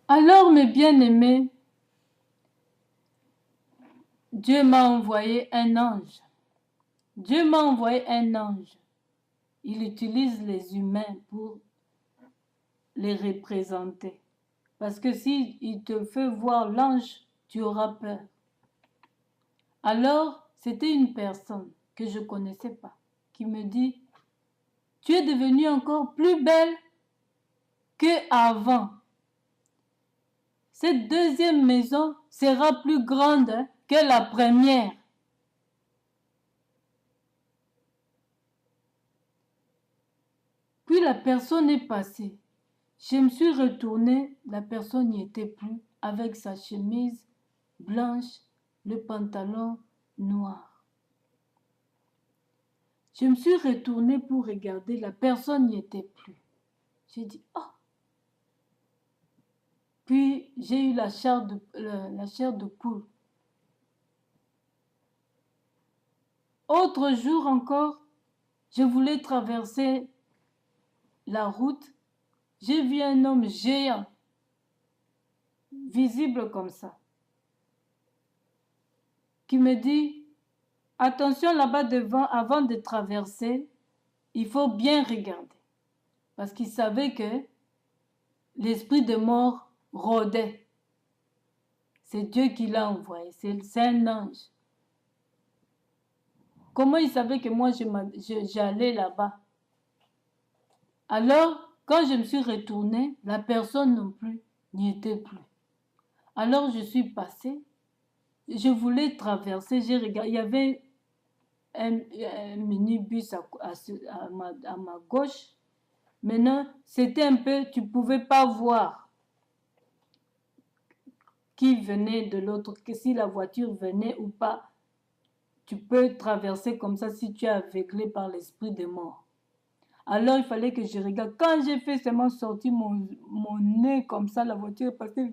Alors, mes bien-aimés, Dieu m'a envoyé un ange. Dieu m'a envoyé un ange. Il utilise les humains pour les représenter. Parce que si il te fait voir l'ange, tu auras peur. Alors, c'était une personne que je ne connaissais pas qui me dit, tu es devenue encore plus belle qu'avant. Cette deuxième maison sera plus grande que la première. Puis la personne est passée. Je me suis retournée, la personne n'y était plus, avec sa chemise blanche, le pantalon noir. Je me suis retournée pour regarder, la personne n'y était plus. J'ai dit, oh! Puis j'ai eu la chair de poule. Autre jour encore, je voulais traverser la route. J'ai vu un homme géant, visible comme ça, qui me dit, attention là-bas devant, avant de traverser, il faut bien regarder. Parce qu'il savait que l'esprit de mort rôdait. C'est Dieu qui l'a envoyé, c'est un ange. Comment il savait que moi j'allais là-bas? Alors, quand je me suis retournée, la personne non plus n'y était plus. Alors je suis passée, je voulais traverser, j'ai regardé, il y avait un minibus à ma gauche. Maintenant, c'était un peu, tu ne pouvais pas voir qui venait de l'autre, que si la voiture venait ou pas. Tu peux traverser comme ça si tu es aveuglé par l'esprit de mort. Alors il fallait que je regarde. Quand j'ai fait seulement sortir mon nez comme ça, la voiture est passée.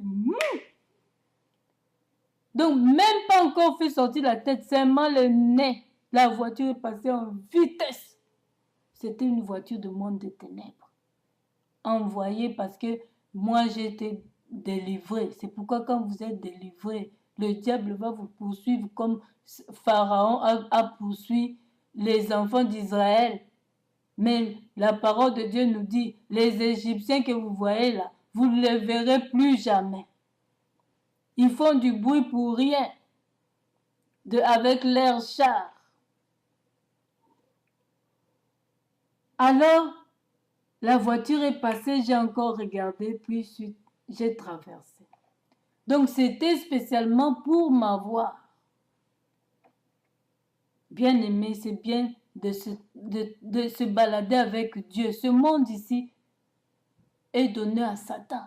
Donc même pas encore fait sortir la tête, seulement le nez. La voiture est passée en vitesse. C'était une voiture de monde des ténèbres. Envoyée parce que moi j'ai été délivré. C'est pourquoi quand vous êtes délivré, le diable va vous poursuivre comme Pharaon a poursuivi les enfants d'Israël. Mais la parole de Dieu nous dit, les Égyptiens que vous voyez là, vous ne les verrez plus jamais. Ils font du bruit pour rien, avec leurs chars. Alors, la voiture est passée, j'ai encore regardé, puis j'ai traversé. Donc, c'était spécialement pour m'avoir. Bien aimé, c'est bien de se balader avec Dieu. Ce monde ici est donné à Satan.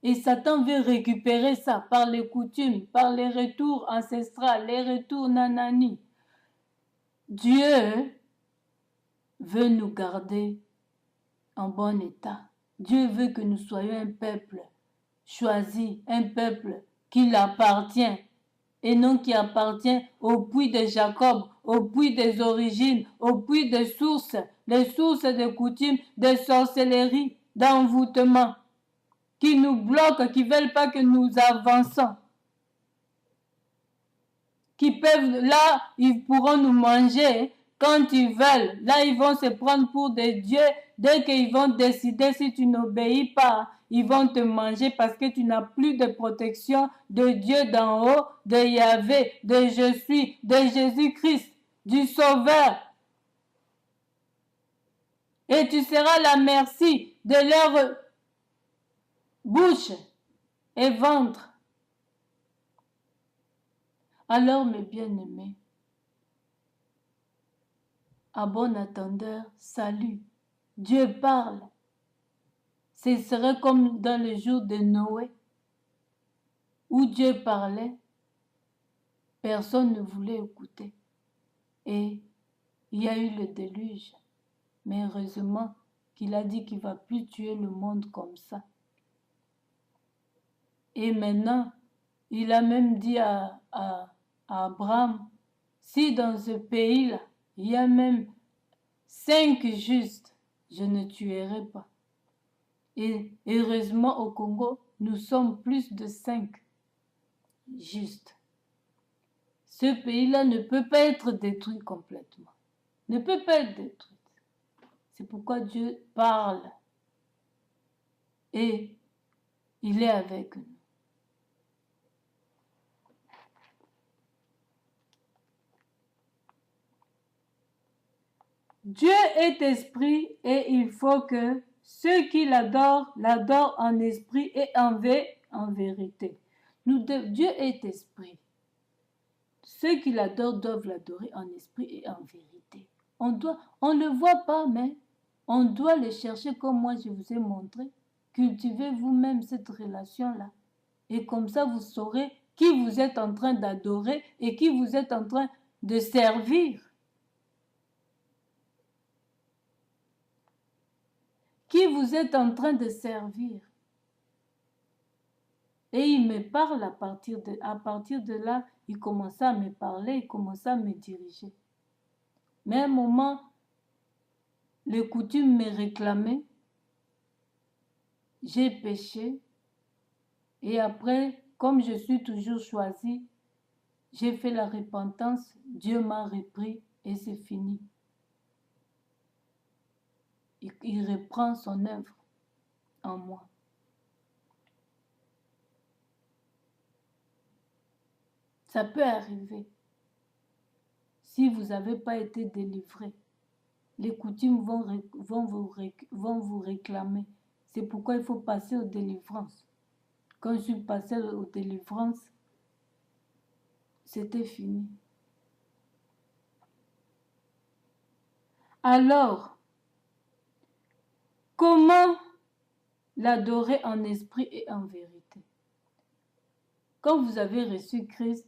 Et Satan veut récupérer ça par les coutumes, par les retours ancestraux, les retours nanani. Dieu veut nous garder en bon état. Dieu veut que nous soyons un peuple choisi, un peuple qui l'appartient et non qui appartient au puits de Jacob, au puits des origines, au puits des sources, les sources de coutumes, de sorcellerie, d'envoûtement, qui nous bloquent, qui ne veulent pas que nous avançons, qui peuvent, là, ils pourront nous manger quand ils veulent. Là, ils vont se prendre pour des dieux. Dès qu'ils vont décider, si tu n'obéis pas, ils vont te manger parce que tu n'as plus de protection de Dieu d'en haut, de Yahvé, de je suis, de Jésus-Christ, du Sauveur. Et tu seras la merci de leur bouche et ventre. Alors, mes bien-aimés, à bon attendeur, salut. Dieu parle. Ce serait comme dans le jour de Noé, où Dieu parlait, personne ne voulait écouter. Et il y a eu le déluge. Mais heureusement qu'il a dit qu'il ne va plus tuer le monde comme ça. Et maintenant, il a même dit à Abraham, si dans ce pays-là, il y a même 5 justes, je ne tuerai pas. Et heureusement au Congo, nous sommes plus de 5 justes. Ce pays-là ne peut pas être détruit complètement. Ne peut pas être détruit. C'est pourquoi Dieu parle et il est avec nous. Dieu est esprit et il faut que ceux qui l'adorent, l'adorent en esprit et en vérité. Dieu est esprit. Ceux qui l'adorent doivent l'adorer en esprit et en vérité. On ne le voit pas, mais on doit le chercher comme moi je vous ai montré. Cultivez vous-même cette relation-là. Et comme ça, vous saurez qui vous êtes en train d'adorer et qui vous êtes en train de servir. Qui vous êtes en train de servir. Et il me parle à partir de là, il commençait à me parler, il commençait à me diriger. Mais à un moment, les coutumes me réclamaient, j'ai péché, et après, comme je suis toujours choisie, j'ai fait la repentance, Dieu m'a repris et c'est fini. Il reprend son œuvre en moi. Ça peut arriver. Si vous n'avez pas été délivré, les coutumes vont vous réclamer. C'est pourquoi il faut passer aux délivrances. Quand je suis passée aux délivrances, c'était fini. Alors, comment l'adorer en esprit et en vérité? Quand vous avez reçu Christ,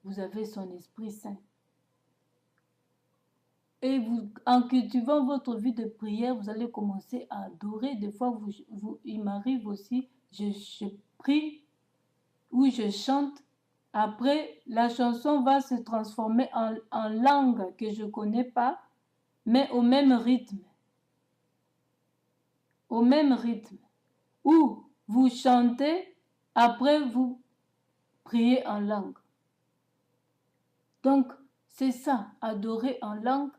vous avez son Esprit Saint. Et vous, en cultivant votre vie de prière, vous allez commencer à adorer. Des fois, il m'arrive aussi, je prie ou je chante. Après, la chanson va se transformer en langue que je ne connais pas, mais au même rythme. Au même rythme. Ou vous chantez, après vous priez en langue. Donc, c'est ça, adorer en langue.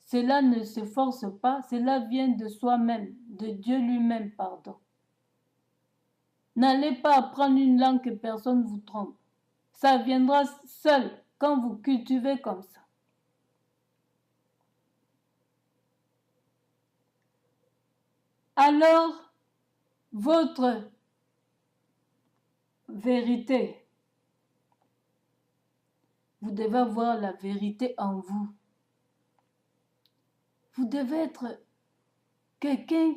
Cela ne se force pas, cela vient de soi-même, de Dieu lui-même, pardon. N'allez pas apprendre une langue que personne ne vous trompe. Ça viendra seul quand vous cultivez comme ça. Alors, votre vérité, vous devez avoir la vérité en vous. Vous devez être quelqu'un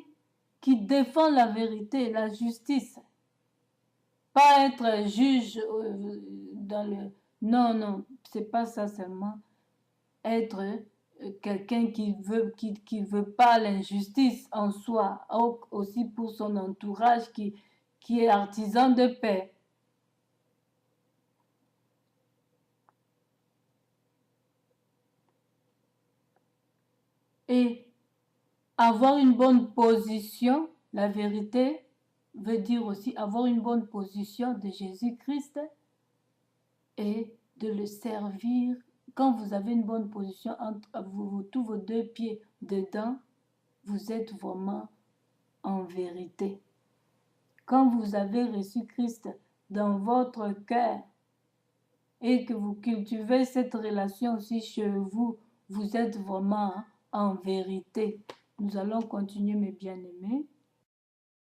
qui défend la vérité, la justice. Pas être juge dans le... Non, non, c'est pas ça seulement. Être quelqu'un qui veut pas l'injustice en soi, aussi pour son entourage qui est artisan de paix. Et avoir une bonne position, la vérité veut dire aussi avoir une bonne position de Jésus-Christ et de le servir. Quand vous avez une bonne position entre tous vos deux pieds dedans, vous êtes vraiment en vérité. Quand vous avez reçu Christ dans votre cœur et que vous cultivez cette relation aussi chez vous, vous êtes vraiment en vérité. Nous allons continuer, mes bien-aimés.